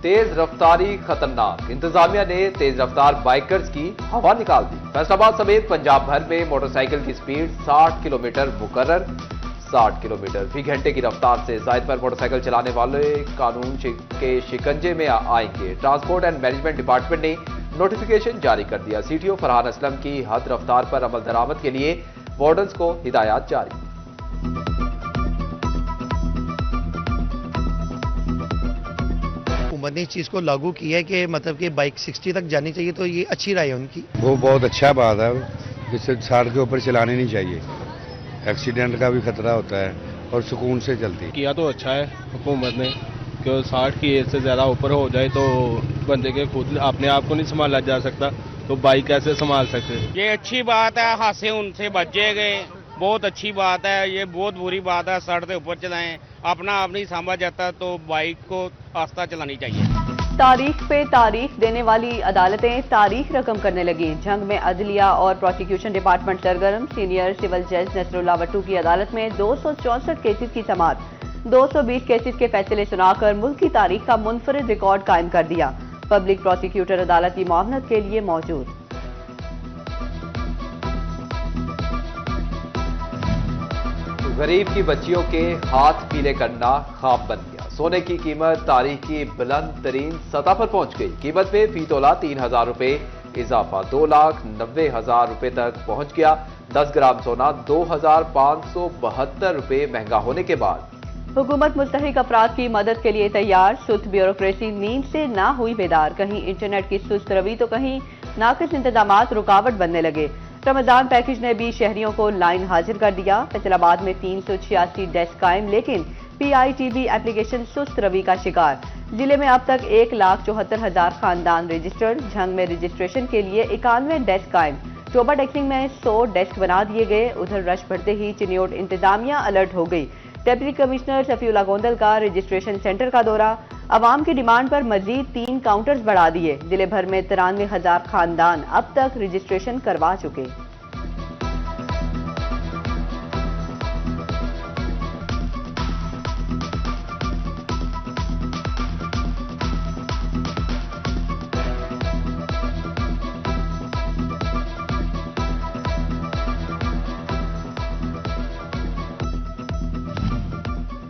तेज रफ्तारी खतरनाक, इंतजामिया ने तेज रफ्तार बाइकर्स की हवा निकाल दी। फैसलाबाद समेत पंजाब भर में मोटरसाइकिल की स्पीड 60 किलोमीटर मुकर्रर। 60 किलोमीटर फी घंटे की रफ्तार से जायद पर मोटरसाइकिल चलाने वाले कानून के शिकंजे में आएंगे। ट्रांसपोर्ट एंड मैनेजमेंट डिपार्टमेंट ने नोटिफिकेशन जारी कर दिया। सीटीओ फरहान असलम की हद रफ्तार पर अमल दरामद के लिए वार्डन्स को हिदायत जारी। हुकूमत ने इस चीज़ को लागू किया है कि मतलब कि बाइक 60 तक जानी चाहिए, तो ये अच्छी राय है उनकी। वो बहुत अच्छा बात है, जिससे 60 के ऊपर चलानी नहीं चाहिए। एक्सीडेंट का भी खतरा होता है और सुकून से चलती। किया तो अच्छा है हुकूमत ने कि 60 की एज से ज़्यादा ऊपर हो जाए तो बंदे के खुद अपने आप को नहीं संभाला जा सकता, तो बाइक कैसे संभाल सकते। ये अच्छी बात है, हादसे उनसे बचे गए, बहुत अच्छी बात है। ये बहुत बुरी बात है, 60 से ऊपर चलाएं, अपना आप नहीं संभाला जाता तो बाइक को आस्था चलानी चाहिए। तारीख पे तारीख देने वाली अदालतें तारीख रकम करने लगी। जंग में अदलिया और प्रोसिक्यूशन डिपार्टमेंट सरगर्म। सीनियर सिविल जज नसरुल्ला वट्टू की अदालत में 264 केसेज की समाअत। 220 केसेज के फैसले सुनाकर मुल्क की तारीख का मुनफरिद रिकॉर्ड कायम कर दिया। पब्लिक प्रोसिक्यूटर अदालत की मुआवनत के लिए मौजूद। गरीब की बच्चियों के हाथ पीले करना ख्वाब बन गया। सोने की कीमत तारीख की बुलंद तरीन सतह पर पहुंच गई। कीमत में फी तोला 3,000 रुपए इजाफा 2,90,000 रुपए तक पहुंच गया। 10 ग्राम सोना 2,572 रुपए महंगा होने के बाद हुकूमत मुस्तहिक अफराद की मदद के लिए तैयार। सुस्त ब्यूरोक्रेसी नींद से ना हुई बेदार। कहीं इंटरनेट की सुस्त रवि तो कहीं नाकिस इंतजामात रुकावट बनने लगे। रमजान पैकेज ने भी शहरियों को लाइन हाजिर कर दिया। फैसलाबाद में 386 डेस्क कायम, लेकिन PITB एप्लीकेशन सुस्त रवि का शिकार। जिले में अब तक 1,74,000 खानदान रजिस्टर्ड। झंग में रजिस्ट्रेशन के लिए 91 डेस्क कायम। चोबा टैक्सिंग में 100 डेस्क बना दिए गए। उधर रश बढ़ते ही चिन्योट इंतजामिया अलर्ट हो गई। डिप्टी कमिश्नर सफीउल्लाह गोंदल का रजिस्ट्रेशन सेंटर का दौरा। अवाम की डिमांड पर मजीद 3 काउंटर्स बढ़ा दिए। जिले भर में 93,000 खानदान अब तक रजिस्ट्रेशन करवा चुके।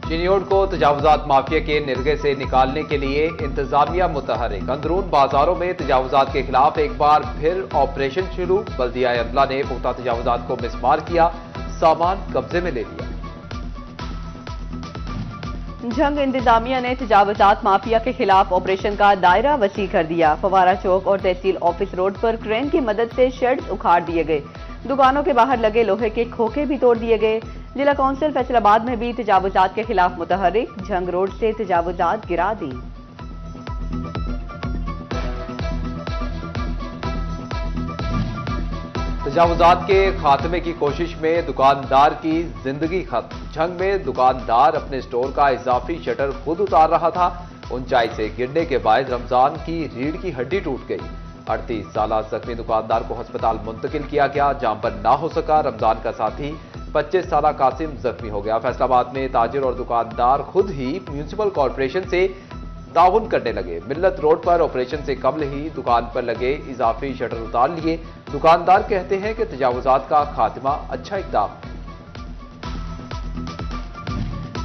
चिन्योट को तजावुजात माफिया के निर्गे से निकालने के लिए इंतजामिया मुतहरिक। अंदरून बाजारों में तजावुजात के खिलाफ एक बार फिर ऑपरेशन शुरू। बल्दिया अमला ने पुख्ता तजावुजात को मिसमार किया, सामान कब्जे में ले लिया। झंग इंतजामिया ने तजावुजात माफिया के खिलाफ ऑपरेशन का दायरा वसी कर दिया। फवारा चौक और तहसील ऑफिस रोड पर क्रेन की मदद से शेड्स उखाड़ दिए गए। दुकानों के बाहर लगे लोहे के खोखे भी तोड़ दिए गए। जिला काउंसिल फैसलाबाद में भी तजावुजात के खिलाफ मुतहरिक। झंग रोड से तजावुजात गिरा दी। तजावुजात के खात्मे की कोशिश में दुकानदार की जिंदगी खत्म। झंग में दुकानदार अपने स्टोर का इजाफी शटर खुद उतार रहा था। ऊंचाई से गिरने के बाद रमजान की रीढ़ की हड्डी टूट गई। 38 साल जख्मी दुकानदार को अस्पताल मुंतकिल किया गया, जहां पर ना हो सका। रमजान का साथी 25 साल कासिम जख्मी हो गया। फैसलाबाद में ताजिर और दुकानदार खुद ही म्यूनिसिपल कॉर्पोरेशन से ताउन करने लगे। मिल्लत रोड पर ऑपरेशन से कबल ही दुकान पर लगे इजाफी शटर उतार लिए। दुकानदार कहते हैं कि तजावुजात का खात्मा अच्छा इकदाम है।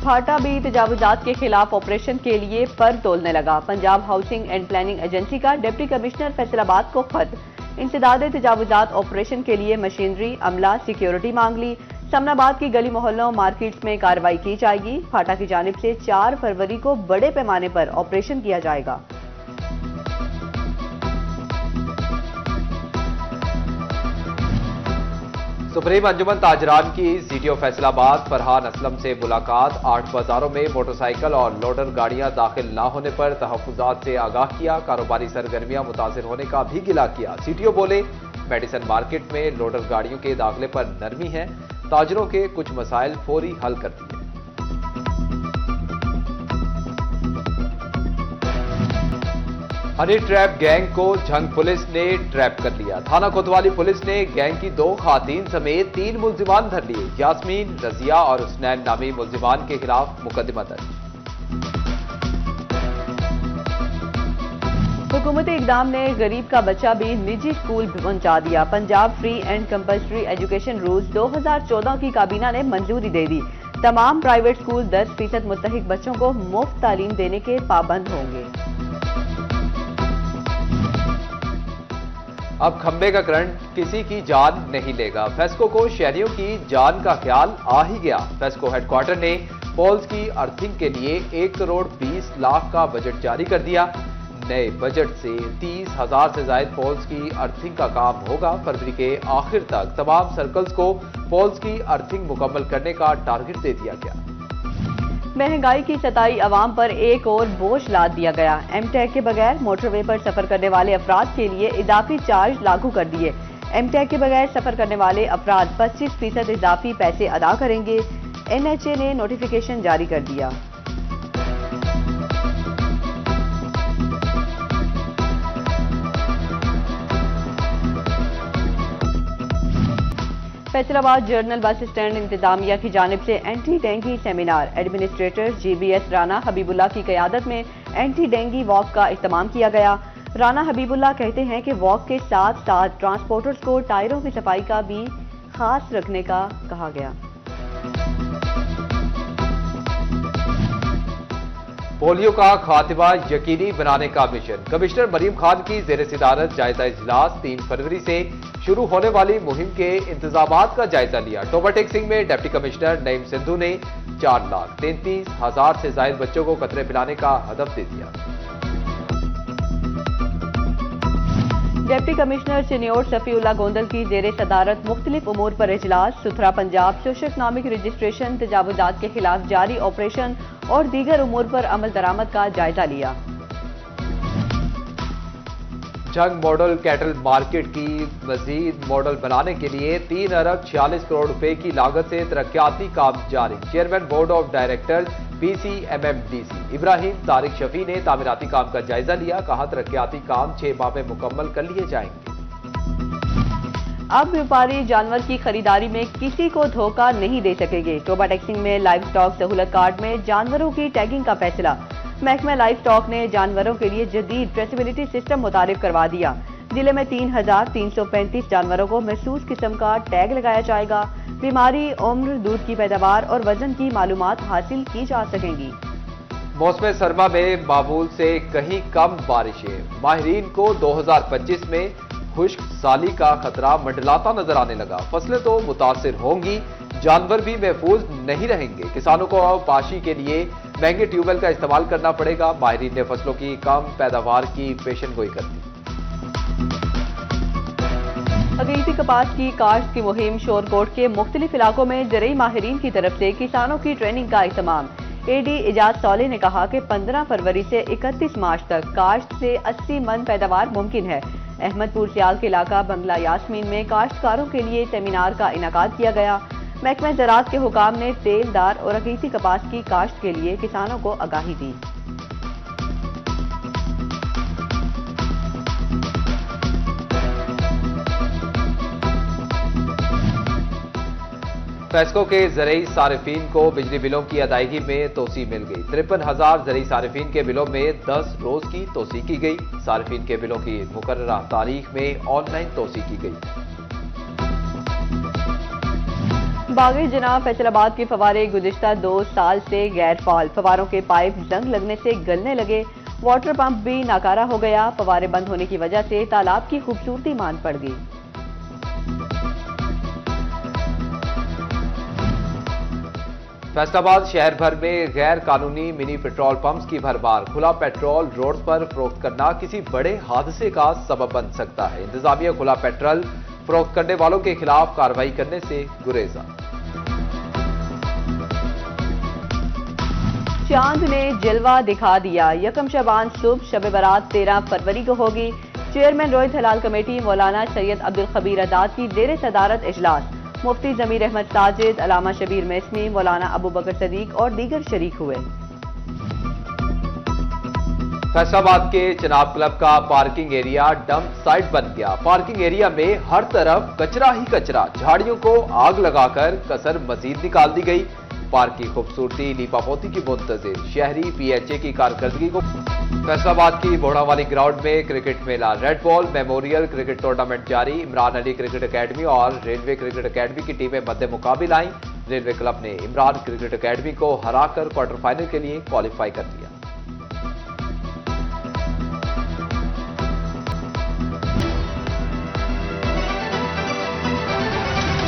फाटा भी तजावुजात के खिलाफ ऑपरेशन के लिए पर तोलने लगा। Punjab housing and planning agency का डिप्टी कमिश्नर फैसलाबाद को खत। इंसदाद तजावुजात ऑपरेशन के लिए मशीनरी, अमला, सिक्योरिटी मांग ली। समनाबाद की गली मोहल्लों मार्केट्स में कार्रवाई की जाएगी। फाटा की जानिब से 4 फरवरी को बड़े पैमाने पर ऑपरेशन किया जाएगा। सुप्रीम अंजुमन ताजरान की सीटीओ फैसलाबाद फरहान असलम से मुलाकात। 8 बाजारों में मोटरसाइकिल और लोडर गाड़ियां दाखिल न होने पर तहफ्फुजात से आगाह किया। कारोबारी सरगर्मियां मुतासिर होने का भी गिला किया। सीटीओ बोले, मेडिसिन मार्केट में लोडर गाड़ियों के दाखिले पर नरमी है। ताजरों के कुछ मसाइल फौरी हल कर दिए। हनी ट्रैप गैंग को झंग पुलिस ने ट्रैप कर लिया। थाना कोतवाली पुलिस ने गैंग की 2 खातीन समेत 3 मुल्जिमान धर लिए। यास्मीन, रजिया और हुसनैन नामी मुल्जिमान के खिलाफ मुकदमा दर्ज। हुकूमती इकदाम ने गरीब का बच्चा भी निजी स्कूल पहुंचा दिया। Punjab free and compulsory education rules 2014 की काबीना ने मंजूरी दे दी। तमाम प्राइवेट स्कूल 10% मुस्तहिक बच्चों को मुफ्त तालीम देने के पाबंद होंगे। अब खंबे का करंट किसी की जान नहीं लेगा। फेस्को को शहरियों की जान का ख्याल आ ही गया। फेस्को हेडक्वार्टर ने पोल्स की अर्थिंग के लिए 1 करोड़ 20 लाख का बजट जारी कर दिया। नए बजट से 30,000 से ज्यादा पोल्स की अर्थिंग का काम होगा। फरवरी के आखिर तक तमाम सर्कल्स को पोल्स की अर्थिंग मुकम्मल करने का टारगेट दे दिया गया। महंगाई की सताई अवाम पर एक और बोझ लाद दिया गया। एमटैग के बगैर मोटरवे पर सफर करने वाले अफराद के लिए इजाफी चार्ज लागू कर दिए। एमटैग के बगैर सफर करने वाले अफराद 25% इजाफी पैसे अदा करेंगे। एनएचए ने नोटिफिकेशन जारी कर दिया। फैसलाबाद जर्नल बस स्टैंड इंतजामिया की जानिब से anti dinghy seminar. Administrator GBS Rana Habibullah की क़यादत में एंटी डेंगी वॉक का इख्तिताम किया गया। राना हबीबुल्लाह कहते हैं कि वॉक के साथ साथ ट्रांसपोर्टर्स को टायरों की सफाई का भी खास रखने का कहा गया। पोलियो का खात्मा यकीनी बनाने का मिशन। कमिश्नर मरीम खान की जेर सदारत जायजा इजलास 3 फरवरी से शुरू होने वाली मुहिम के इंतजामात का जायजा लिया। टोबाटेक सिंह में डिप्टी कमिश्नर नईम सिंधु ने 4,33,000 से ज्यादा बच्चों को कतरे पिलाने का हदफ दे दिया। Deputy commissioner senior Safiullah Gondal की जेर सदारत मुख्तलिफ उमूर पर इजलास। सुथरा पंजाब, सोशो इकनॉमिक रजिस्ट्रेशन, तजावुजात के खिलाफ जारी ऑपरेशन और दीगर उमूर पर अमल दरामद का जायजा लिया। जंग मॉडल कैटल मार्केट की मजीद मॉडल बनाने के लिए 3 अरब 46 करोड़ रुपए की लागत से तरक्याती काम जारी। Chairman board of directors PCMMDC Ibrahim Tariq Shafi ने तामीराती काम का जायजा लिया। कहा तरक्याती काम 6 माह में मुकम्मल कर लिए जाएंगे। अब व्यापारी जानवर की खरीदारी में किसी को धोखा नहीं दे सकेंगे। टोबाटेक सिंह में लाइव स्टॉक सहूलत कार्ड में जानवरों की टैगिंग का फैसला। महकमा लाइव स्टॉक ने जानवरों के लिए जदीद ट्रेसेबिलिटी सिस्टम मुतारिफ करवा दिया। जिले में 3,335 जानवरों को महसूस किस्म का टैग लगाया जाएगा। बीमारी, उम्र, दूध की पैदावार और वजन की मालूमात हासिल की जा सकेंगी। मौसम सरमा में मामूल से कहीं कम बारिशें। माहिरीन को 2025 में खुश्क साली का खतरा मंडलाता नजर आने लगा। फसलें तो मुतासिर होंगी, जानवर भी महफूज नहीं रहेंगे। किसानों को पाशी के लिए महंगे ट्यूबवेल का इस्तेमाल करना पड़ेगा। माहिरीन ने फसलों की कम पैदावार की पेशनगोई कर दी। अगेती कपास की काश्त की मुहिम। शोरकोट के मुख्तलिफ इलाकों में ज़रई माहिरीन की तरफ से किसानों की ट्रेनिंग का इत्माम। एडी इजाज सौले ने कहा कि 15 फरवरी से 31 मार्च तक काश्त से 80 मन पैदावार मुमकिन है। अहमदपुर सियाल के इलाका बंगला यास्मीन में काश्तकारों के लिए सेमिनार का इनेकाद किया गया। महकमा ज़राअत के हुकाम ने तेलदार और अगेती कपास की काश्त के लिए किसानों को आगाही दी। फेस्को के ज़रई सारिफीन को बिजली बिलों की अदायगी में तोसी मिल गई। 53,000 ज़रई सारिफीन के बिलों में 10 रोज की तोसी की गई। सारिफीन के बिलों की मुकर्ररा तारीख में ऑनलाइन तोसी की गई। बागी जनाब फैसलाबाद के फवारे गुज़िश्ता 2 साल से गैर फाल। फवारों के पाइप जंग लगने से गलने लगे। वाटर पंप भी नाकारा हो गया। फवारे बंद होने की वजह से तालाब की खूबसूरती मान पड़ गई। फैसलाबाद शहर भर में गैर कानूनी मिनी पेट्रोल पंप्स की भरमार। खुला पेट्रोल रोड पर फरोख्त करना किसी बड़े हादसे का सबब बन सकता है। इंतजामिया खुला पेट्रोल फरोख्त करने वालों के खिलाफ कार्रवाई करने से गुरेजा। चांद ने जलवा दिखा दिया। यकम शबान सुबह शब बारात 13 फरवरी को होगी। चेयरमैन रोहित हलाल कमेटी मौलाना सैयद अब्दुल खबीर अदाद की जेर सदारत इजलास। मुफ्ती जमीर अहमद साजिद, अलामा शबीर मैसमी, मौलाना अबू बकर सदीक और दीगर शरीक हुए। फैसलाबाद के चनाब क्लब का पार्किंग एरिया डंप साइट बन गया। पार्किंग एरिया में हर तरफ कचरा ही कचरा। झाड़ियों को आग लगाकर कसर मजीद निकाल दी गई। पार्क की खूबसूरती, लीपापोती की मुंतजिर शहरी पीएचए की कारकर्दगी को। फैसलाबाद की बोड़ावाली ग्राउंड में क्रिकेट मेला, red ball memorial cricket tournament जारी। इमरान अली क्रिकेट एकेडमी और रेलवे क्रिकेट एकेडमी की टीमें मध्य मुकाबिल आईं। रेलवे क्लब ने इमरान क्रिकेट एकेडमी को हराकर क्वार्टर फाइनल के लिए क्वालिफाई कर लिया।